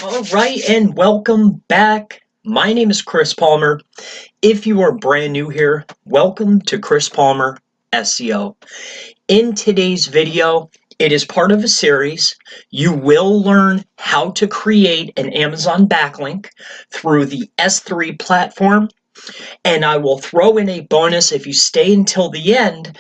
All right, and welcome back. My name is Chris Palmer. If you are brand new here, welcome to Chris Palmer SEO. In today's video, it is part of a series. You will learn how to create an Amazon backlink through the S3 platform, and I will throw in a bonus if you stay until the end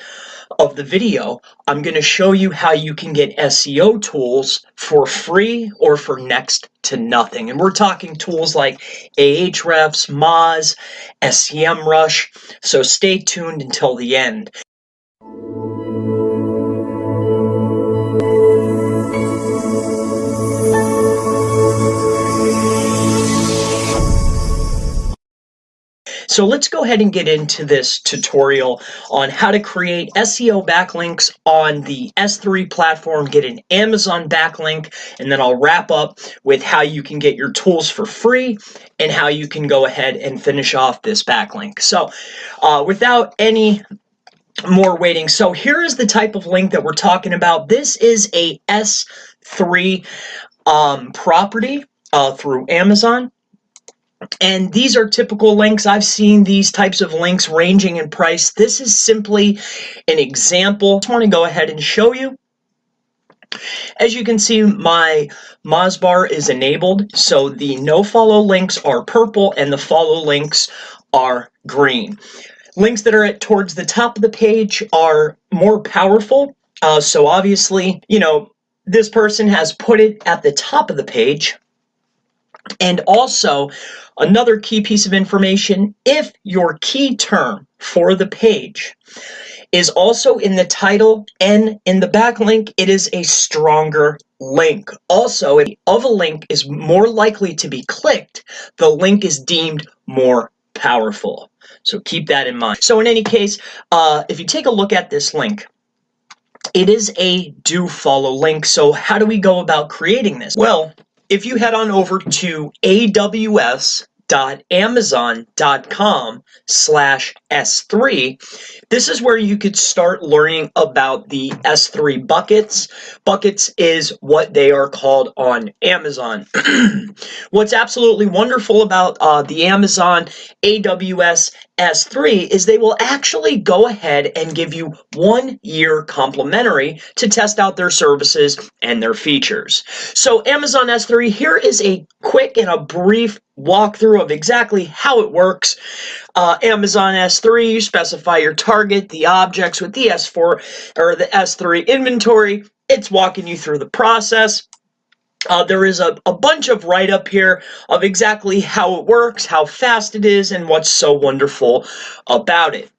of the video. I'm going to show you how you can get SEO tools for free or for next to nothing. And we're talking tools like Ahrefs, Moz, SEMrush. So stay tuned until the end. So let's go ahead and get into this tutorial on how to create SEO backlinks on the S3 platform, get an Amazon backlink, and then I'll wrap up with how you can get your tools for free and how you can go ahead and finish off this backlink. So without any more waiting, so here is the type of link that we're talking about. This is a S3 property through Amazon. And these are typical links. I've seen these types of links ranging in price. This is simply an example. I just want to go ahead and show you. As you can see, my Moz bar is enabled, so the no follow links are purple and the follow links are green. Links that are towards the top of the page are more powerful. So obviously, this person has put it at the top of the page. And also, another key piece of information, if your key term for the page is also in the title and in the backlink, it is a stronger link. Also, if of a link is more likely to be clicked, the link is deemed more powerful. So keep that in mind. So in any case, if you take a look at this link, it is a do follow link. So how do we go about creating this? Well, if you head on over to aws.amazon.com/S3, this is where you could start learning about the S3 buckets. Buckets is what they are called on Amazon. What's absolutely wonderful about the Amazon AWS S3 is they will actually go ahead and give you 1 year complimentary to test out their services and their features. So Amazon S3, here is a quick and a brief walkthrough of exactly how it works. Amazon S3, you specify your target, the objects with the S4 or the S3 inventory. It's walking you through the process. There is a bunch of write-up here of exactly how it works, how fast it is, and what's so wonderful about it.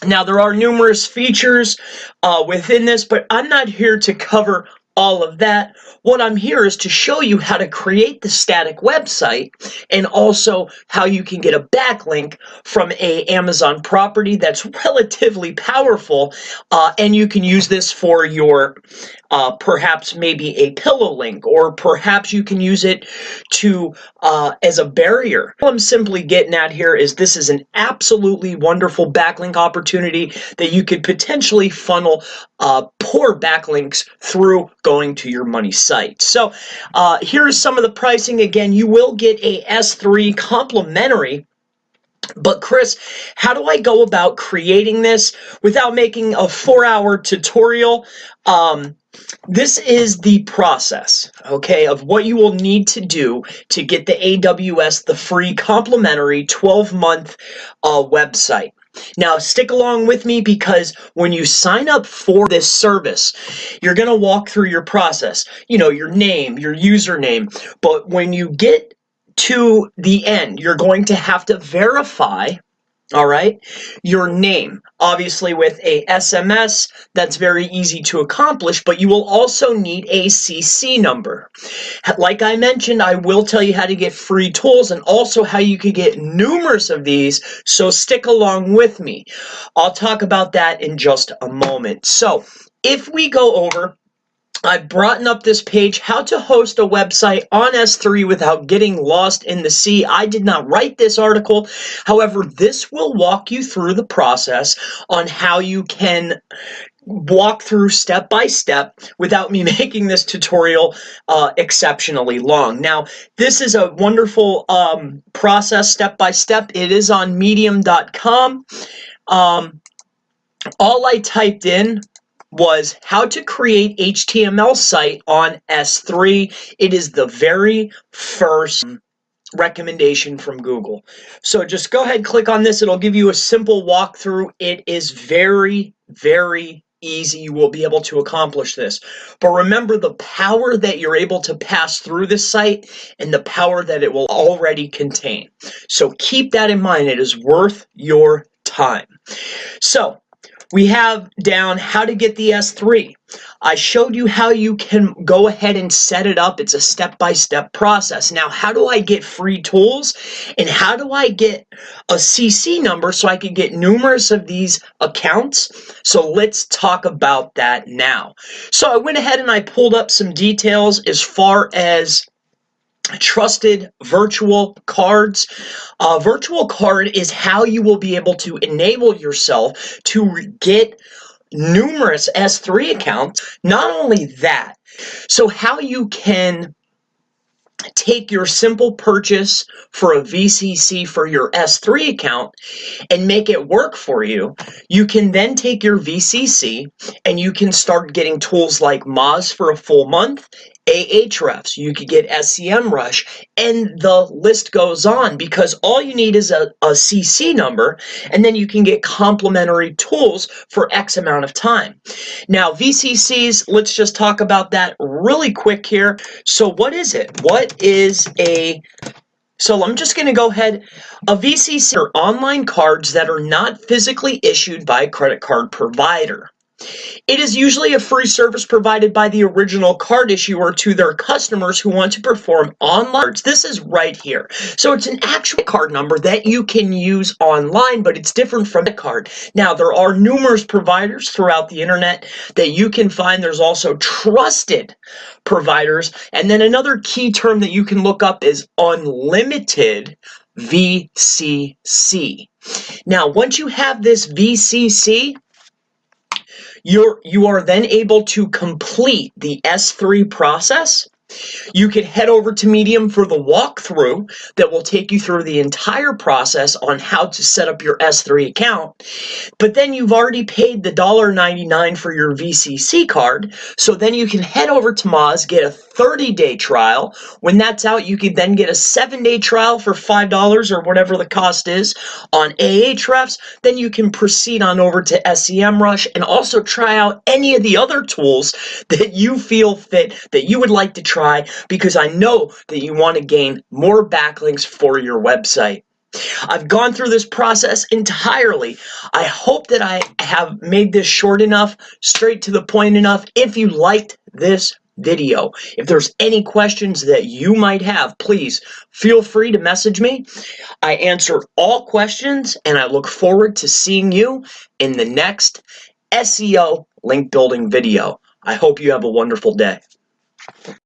Now, there are numerous features within this, but I'm not here to cover all of that. What I'm here is to show you how to create the static website and also how you can get a backlink from a Amazon property that's relatively powerful, and you can use this for your perhaps maybe a pillow link, or perhaps you can use it to as a barrier. What I'm simply getting at here is this is an absolutely wonderful backlink opportunity that you could potentially funnel poor backlinks through going to your money site. So here's some of the pricing. Again, you will get a S3 complimentary. But Chris, how do I go about creating this without making a 4-hour tutorial? This is the process, okay, of what you will need to do to get the AWS, the free complimentary 12-month website. Now, stick along with me, because when you sign up for this service, you're going to walk through your process, your name, your username. But when you get to the end, you're going to have to verify, all right, your name, obviously with a SMS. That's very easy to accomplish, but you will also need a CC number. Like I mentioned, I will tell you how to get free tools and also how you could get numerous of these, so stick along with me. I'll talk about that in just a moment. So if we go over, I've brought up this page, how to host a website on S3 without getting lost in the sea. I did not write this article. However, this will walk you through the process on how you can walk through step by step without me making this tutorial exceptionally long. Now, this is a wonderful process step by step. It is on medium.com. All I typed in was how to create HTML site on S3. It is the very first recommendation from Google. So just go ahead, click on this. It'll give you a simple walkthrough. It is very, very easy. You will be able to accomplish this. But remember the power that you're able to pass through this site and the power that it will already contain. So keep that in mind. It is worth your time. So we have down how to get the S3. I showed you how you can go ahead and set it up. It's a step-by-step process. Now, how do I get free tools? And how do I get a CC number so I can get numerous of these accounts? So let's talk about that now. So I went ahead and I pulled up some details as far as trusted virtual cards. Virtual card is how you will be able to enable yourself to get numerous S3 accounts. Not only that, so how you can take your simple purchase for a VCC for your S3 account and make it work for you. You can then take your VCC and you can start getting tools like Moz for a full month, Ahrefs, you could get SEMrush, and the list goes on, because all you need is a CC number, and then you can get complimentary tools for X amount of time. Now, VCCs, let's just talk about that really quick here. So what is it? So I'm just going to go ahead. A VCC are online cards that are not physically issued by a credit card provider. It is usually a free service provided by the original card issuer to their customers who want to perform online. This is right here. So it's an actual card number that you can use online, but it's different from a card. Now, there are numerous providers throughout the internet that you can find. There's also trusted providers. And then another key term that you can look up is unlimited VCC. Now, once you have this VCC, you are then able to complete the S3 process. You can head over to Medium for the walkthrough that will take you through the entire process on how to set up your S3 account. But then you've already paid the $1.99 for your VCC card, so then you can head over to Moz, get a 30-day trial. When that's out, you can then get a 7-day trial for $5 or whatever the cost is on Ahrefs. Then you can proceed on over to SEMrush and also try out any of the other tools that you feel fit that you would like to try, because I know that you want to gain more backlinks for your website. I've gone through this process entirely. I hope that I have made this short enough, straight to the point enough. If you liked this video, if there's any questions that you might have, please feel free to message me. I answer all questions, and I look forward to seeing you in the next SEO link building video. I hope you have a wonderful day.